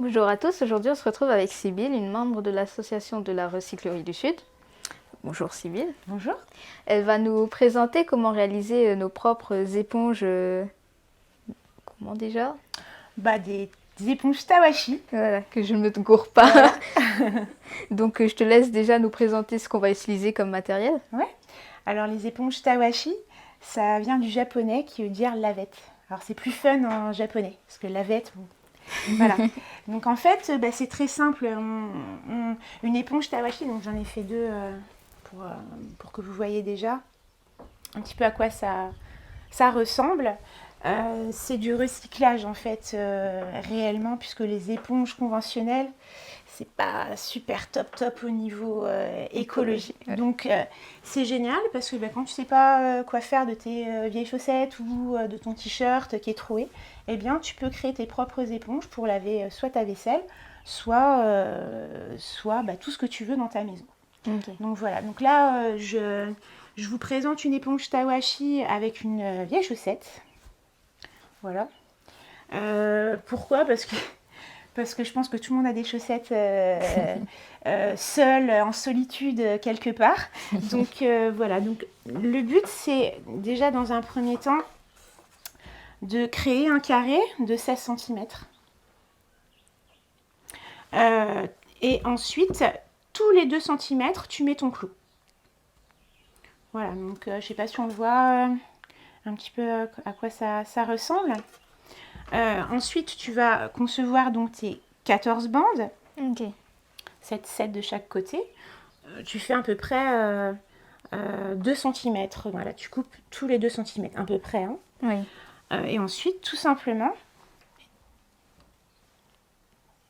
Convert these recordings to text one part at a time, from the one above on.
Bonjour à tous, aujourd'hui on se retrouve avec Sybille, une membre de l'association de la recyclerie du Sud. Bonjour Sybille. Bonjour. Elle va nous présenter comment réaliser nos propres éponges. Comment déjà? Des éponges Tawashi. Voilà, que je ne me gourre pas. Voilà. Donc je te laisse déjà nous présenter ce qu'on va utiliser comme matériel. Ouais. Alors les éponges Tawashi, ça vient du japonais qui veut dire lavette. Alors c'est plus fun en japonais, parce que lavette, bon. Voilà. Donc en fait, c'est très simple. Une éponge Tawashi, donc j'en ai fait deux pour que vous voyez déjà un petit peu à quoi ça ressemble. C'est du recyclage en fait réellement, puisque les éponges conventionnelles c'est pas super top au niveau écologique. Ouais. Donc c'est génial parce que quand tu sais pas quoi faire de tes vieilles chaussettes ou de ton t-shirt qui est troué, eh bien tu peux créer tes propres éponges pour laver soit ta vaisselle, soit tout ce que tu veux dans ta maison. Okay. Donc voilà, donc là je vous présente une éponge Tawashi avec une vieille chaussette. Voilà. Pourquoi ? Parce que je pense que tout le monde a des chaussettes seul, en solitude, quelque part. Donc voilà, donc, le but c'est déjà dans un premier temps de créer un carré de 16 cm. Et ensuite, tous les 2 cm, tu mets ton clou. Voilà, donc je ne sais pas si on le voit un petit peu à quoi ça ressemble. Ensuite, tu vas concevoir donc tes 14 bandes. Ok. 7 de chaque côté. Tu fais à peu près 2 cm. Voilà, tu coupes tous les 2 cm, à peu près. Hein. Oui. Et ensuite, tout simplement,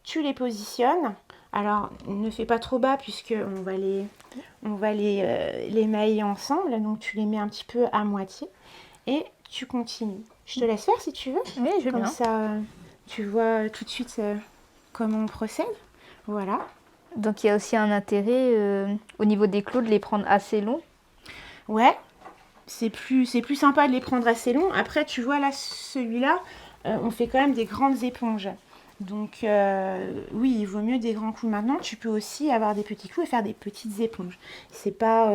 tu les positionnes. Alors, ne fais pas trop bas puisqu'on va les mailler ensemble. Donc, tu les mets un petit peu à moitié. Et tu continues. Je te laisse faire si tu veux. Oui, je veux Comme bien. ça, tu vois tout de suite comment on procède. Voilà. Donc il y a aussi un intérêt au niveau des clous de les prendre assez longs. Ouais, c'est plus sympa de les prendre assez longs. Après, tu vois là, celui-là, on fait quand même des grandes éponges. Donc oui, il vaut mieux des grands clous. Maintenant, tu peux aussi avoir des petits clous et faire des petites éponges. C'est pas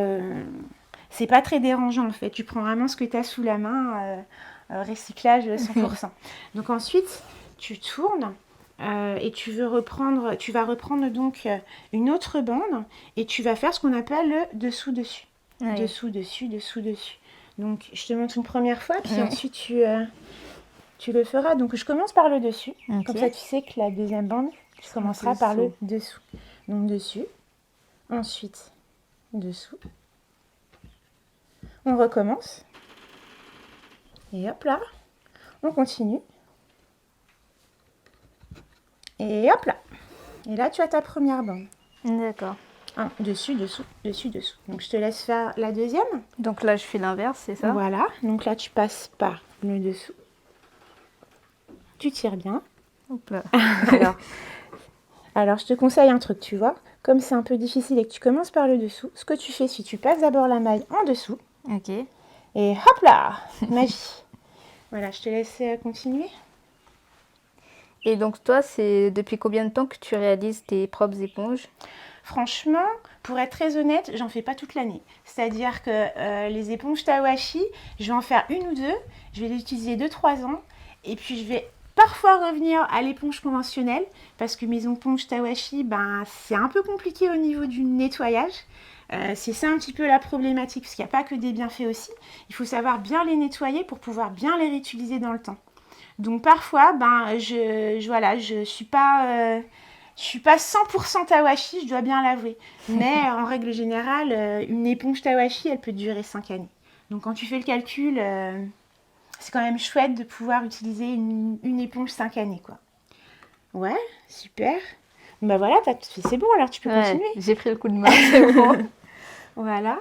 très dérangeant en fait. Tu prends vraiment ce que tu as sous la main, recyclage 100%. Donc ensuite, tu tournes. Et tu vas reprendre donc une autre bande et tu vas faire ce qu'on appelle le dessous-dessus. Oui. Dessous-dessus. Donc je te montre une première fois, puis ensuite tu le feras. Donc je commence par le dessus. Okay. Comme ça tu sais que la deuxième bande, tu commenceras par le dessous. Donc dessus, ensuite dessous. On recommence. Et hop là, on continue. Et hop là. Et là, tu as ta première bande. D'accord. Dessus. Donc, je te laisse faire la deuxième. Donc là, je fais l'inverse, c'est ça? Voilà. Donc là, tu passes par le dessous. Tu tires bien. Hop là. Alors, je te conseille un truc, tu vois. Comme c'est un peu difficile et que tu commences par le dessous, ce que tu fais, si tu passes d'abord la maille en dessous. Ok. Et hop là, magie. Voilà, je te laisse continuer. Et donc toi, c'est depuis combien de temps que tu réalises tes propres éponges? Franchement, pour être très honnête, j'en fais pas toute l'année. C'est-à-dire que les éponges Tawashi, je vais en faire une ou deux, je vais les utiliser 2-3 ans, et puis je vais parfois revenir à l'éponge conventionnelle, parce que mes éponges Tawashi, c'est un peu compliqué au niveau du nettoyage. C'est ça un petit peu la problématique, parce qu'il n'y a pas que des bienfaits aussi. Il faut savoir bien les nettoyer pour pouvoir bien les réutiliser dans le temps. Donc parfois, je suis pas... Je suis pas 100% Tawashi, je dois bien l'avouer. Mais en règle générale, une éponge Tawashi, elle peut durer 5 années. Donc quand tu fais le calcul, c'est quand même chouette de pouvoir utiliser une éponge 5 années, quoi. Ouais, super. Voilà, c'est bon, alors tu peux continuer. J'ai pris le coup de main, c'est bon. Voilà.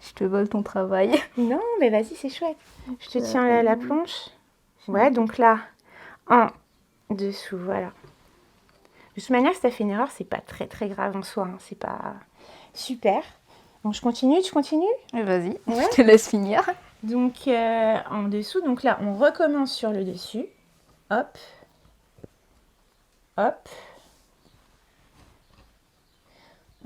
Je te vole ton travail. Non, mais vas-y, c'est chouette. Je te tiens la planche. Ouais, donc là, en dessous, voilà. De toute manière, si tu as fait une erreur, c'est pas très très grave en soi. Hein. C'est pas super. Donc je continue, tu continues ? Vas-y, ouais. Je te laisse finir. Donc en dessous, donc là, on recommence sur le dessus. Hop. Hop.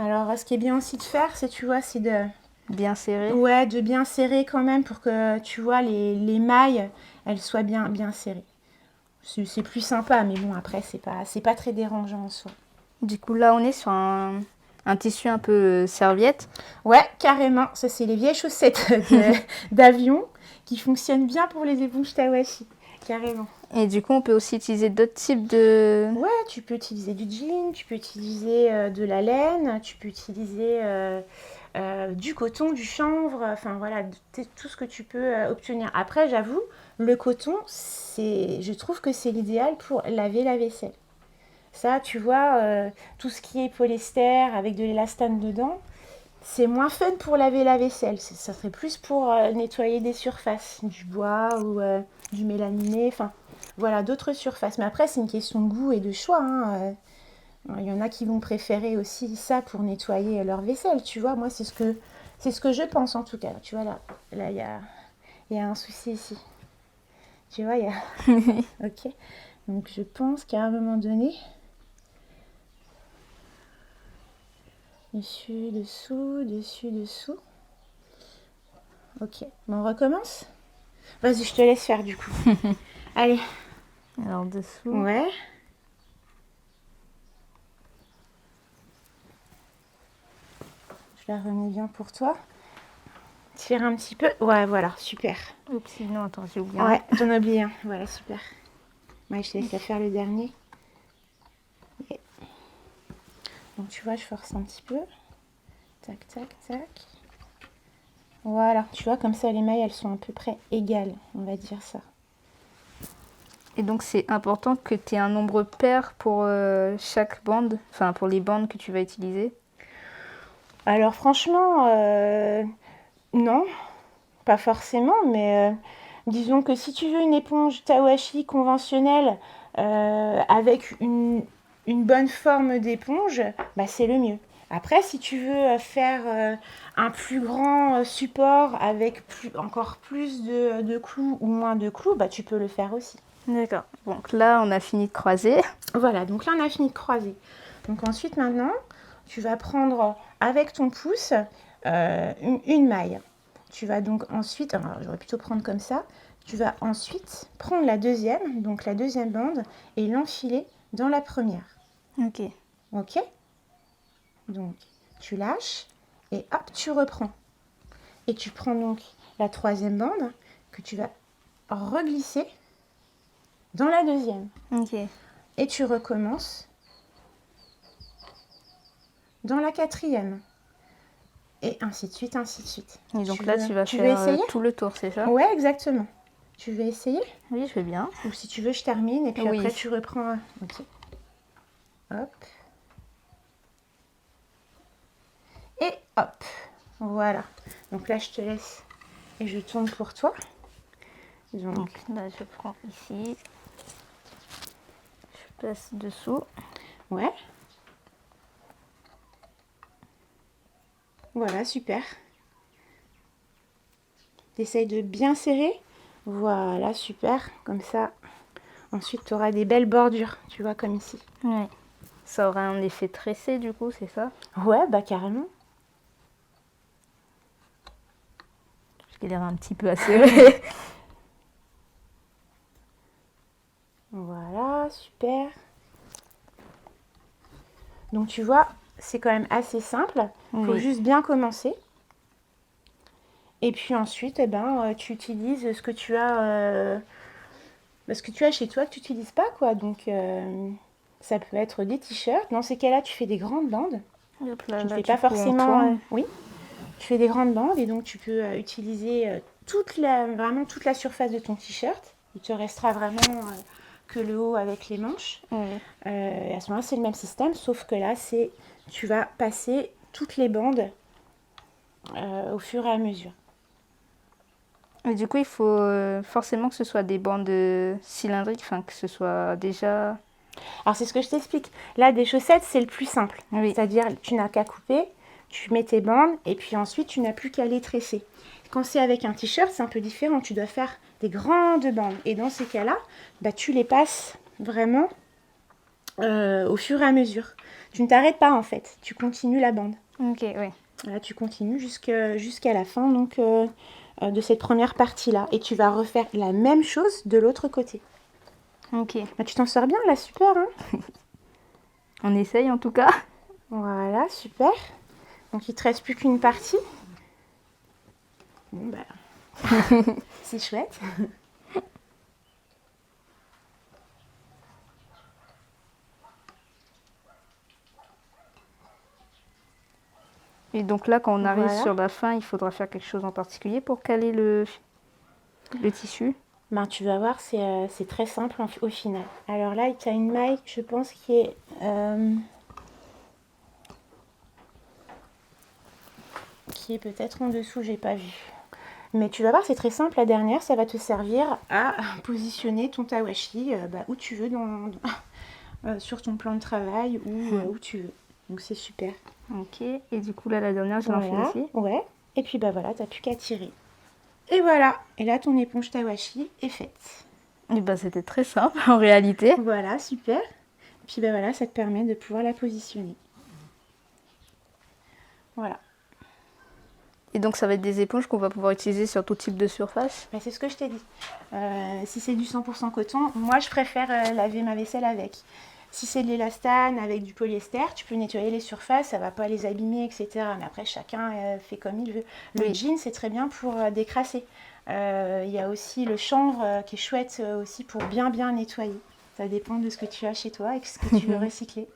Alors, ce qui est bien aussi de faire, c'est, tu vois, c'est de... Bien serré. Ouais, de bien serrer quand même pour que, tu vois, les mailles, elles soient bien serrées. C'est plus sympa, mais bon, après, c'est pas très dérangeant en soi. Du coup, là, on est sur un tissu un peu serviette. Ouais, carrément. Ça, c'est les vieilles chaussettes d'avion qui fonctionnent bien pour les éponges Tawashi. Carrément. Et du coup, on peut aussi utiliser d'autres types de... Ouais, tu peux utiliser du jean, tu peux utiliser de la laine, tu peux utiliser du coton, du chanvre, enfin voilà, tout ce que tu peux obtenir. Après, j'avoue, le coton, je trouve que c'est l'idéal pour laver la vaisselle. Ça, tu vois, tout ce qui est polyester avec de l'élastane dedans, c'est moins fun pour laver la vaisselle. Ça serait plus pour nettoyer des surfaces, du bois ou du mélaminé, enfin voilà, d'autres surfaces. Mais après, c'est une question de goût et de choix, hein. Il y en a qui vont préférer aussi ça pour nettoyer leur vaisselle, tu vois. Moi, c'est ce que je pense en tout cas. Tu vois, là, il y a un souci ici. Tu vois, il y a... Ok. Donc, je pense qu'à un moment donné... Dessus, dessous, dessus, dessous. Ok. Bon, on recommence? Vas-y, je te laisse faire du coup. Allez. Alors, dessous. Ouais. Je la remets bien pour toi. Tire un petit peu. Ouais, voilà, super. Oups, non, attends, j'ai oublié. Ouais, t'en as oublié un. Voilà, super. Ouais, je te laisse faire le dernier. Et... Donc, tu vois, je force un petit peu. Tac, tac, tac. Voilà, tu vois, comme ça, les mailles, elles sont à peu près égales, on va dire ça. Et donc, c'est important que tu aies un nombre pair pour chaque bande, enfin, pour les bandes que tu vas utiliser. Alors, franchement, non, pas forcément, mais disons que si tu veux une éponge Tawashi conventionnelle avec une bonne forme d'éponge, bah, c'est le mieux. Après, si tu veux faire un plus grand support avec encore plus de clous ou moins de clous, bah, tu peux le faire aussi. D'accord. Donc là, on a fini de croiser. Voilà, donc là, on a fini de croiser. Donc ensuite, maintenant, tu vas prendre avec ton pouce une maille. Tu vas donc ensuite, alors j'aurais plutôt prendre comme ça, tu vas ensuite prendre la deuxième, donc la deuxième bande, et l'enfiler dans la première. Ok. Ok? Donc, tu lâches et hop, tu reprends. Et tu prends donc la troisième bande que tu vas reglisser dans la deuxième. Ok. Et tu recommences dans la quatrième. Et ainsi de suite, ainsi de suite. Et donc là, tu vas veux faire essayer tout le tour, c'est ça? Ouais, exactement. Tu veux essayer? Oui, je veux bien. Ou si tu veux, je termine et puis Oui. après, tu reprends. Ok. Hop. Et hop. Voilà. Donc là, je te laisse et je tourne pour toi. Donc là, je prends ici. Je passe dessous. Ouais. Voilà, super. T'essayes de bien serrer. Voilà, super. Comme ça. Ensuite, tu auras des belles bordures, tu vois, comme ici. Ouais. Ça aura un effet tressé, du coup, c'est ça? Ouais, bah carrément. Parce qu'il est un petit peu acéré. Voilà, super. Donc tu vois, c'est quand même assez simple. Il faut juste bien commencer. Et puis ensuite, eh ben, tu utilises ce que tu as, chez toi que tu n'utilises pas, quoi. Donc ça peut être des t-shirts. Dans ces cas-là, tu fais des grandes bandes. Hop là, Tu ne là, fais du pas coup, on forcément. tourne. Oui. Tu fais des grandes bandes et donc tu peux utiliser vraiment toute la surface de ton t-shirt. Il te restera vraiment que le haut avec les manches. Et à ce moment-là, c'est le même système, sauf que là, tu vas passer toutes les bandes au fur et à mesure. Et du coup, il faut forcément que ce soit des bandes cylindriques, enfin que ce soit déjà... Alors, c'est ce que je t'explique. Là, des chaussettes, c'est le plus simple. Oui. C'est-à-dire, tu n'as qu'à couper, tu mets tes bandes, et puis ensuite, tu n'as plus qu'à les tresser. Quand c'est avec un t-shirt, c'est un peu différent. Tu dois faire des grandes bandes. Et dans ces cas-là, bah, tu les passes vraiment au fur et à mesure. Tu ne t'arrêtes pas en fait, tu continues la bande. Ok, oui. Là, tu continues jusqu'à la fin donc, de cette première partie-là. Et tu vas refaire la même chose de l'autre côté. Ok. Bah, tu t'en sors bien là, super. Hein, On essaye en tout cas. voilà, super. Donc il ne te reste plus qu'une partie. Bon, bah, c'est chouette. Et donc là, quand on arrive Voilà. sur la fin, il faudra faire quelque chose en particulier pour caler le tissu. Ben, tu vas voir, c'est très simple au final. Alors là, tu as une maille, je pense, qui est peut-être en dessous, j'ai pas vu. Mais tu vas voir, c'est très simple. La dernière, ça va te servir à positionner ton tawashi où tu veux, sur ton plan de travail ou où tu veux. Donc c'est super. Ok. Et du coup, là, la dernière, je l'enfile Voilà, aussi. ouais. Et puis bah voilà, t'as plus qu'à tirer. Et voilà. Et là, ton éponge tawashi est faite. Et ben, c'était très simple en réalité. Voilà, super. Et puis bah voilà, ça te permet de pouvoir la positionner. Voilà. Et donc, ça va être des éponges qu'on va pouvoir utiliser sur tout type de surface. Bah, c'est ce que je t'ai dit. Si c'est du 100% coton, moi je préfère laver ma vaisselle avec. Si c'est de l'élastane avec du polyester, tu peux nettoyer les surfaces, ça va pas les abîmer, etc. Mais après, chacun fait comme il veut. Le Oui. jean, c'est très bien pour décrasser. Il y a aussi le chanvre qui est chouette aussi pour bien nettoyer. Ça dépend de ce que tu as chez toi et ce que tu veux recycler.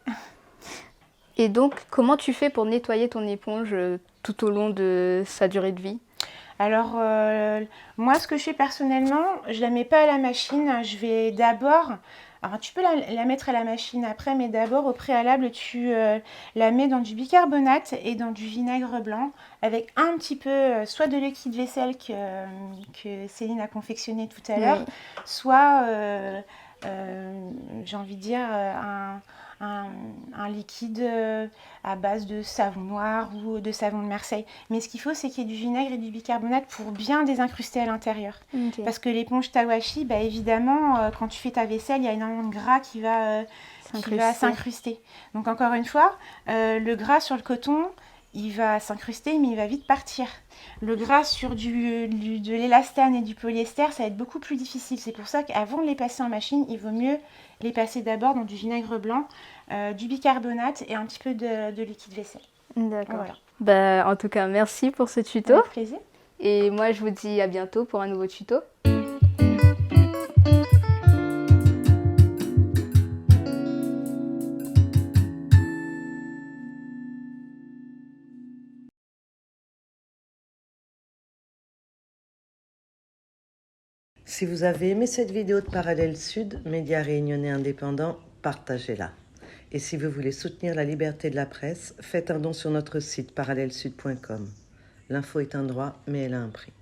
Et donc, comment tu fais pour nettoyer ton éponge tout au long de sa durée de vie? Alors, moi, ce que je fais personnellement, je la mets pas à la machine. Je vais d'abord... Alors, tu peux la mettre à la machine après, mais d'abord, au préalable, tu la mets dans du bicarbonate et dans du vinaigre blanc avec un petit peu, soit de liquide vaisselle que Céline a confectionné tout à l'heure, soit, j'ai envie de dire, un liquide à base de savon noir ou de savon de Marseille. Mais ce qu'il faut, c'est qu'il y ait du vinaigre et du bicarbonate pour bien désincruster à l'intérieur. Ok. Parce que l'éponge tawashi, bah, évidemment, quand tu fais ta vaisselle, il y a énormément de gras qui va s'incruster. Donc encore une fois, le gras sur le coton, il va s'incruster, mais il va vite partir. Le gras sur de l'élastane et du polyester, ça va être beaucoup plus difficile. C'est pour ça qu'avant de les passer en machine, il vaut mieux les passer d'abord dans du vinaigre blanc, du bicarbonate et un petit peu de liquide vaisselle. D'accord. Voilà. Bah, en tout cas, merci pour ce tuto. Avec plaisir. Et moi, je vous dis à bientôt pour un nouveau tuto. Si vous avez aimé cette vidéo de Parallèle Sud, média réunionnais indépendant, partagez-la. Et si vous voulez soutenir la liberté de la presse, faites un don sur notre site parallèlesud.com. L'info est un droit, mais elle a un prix.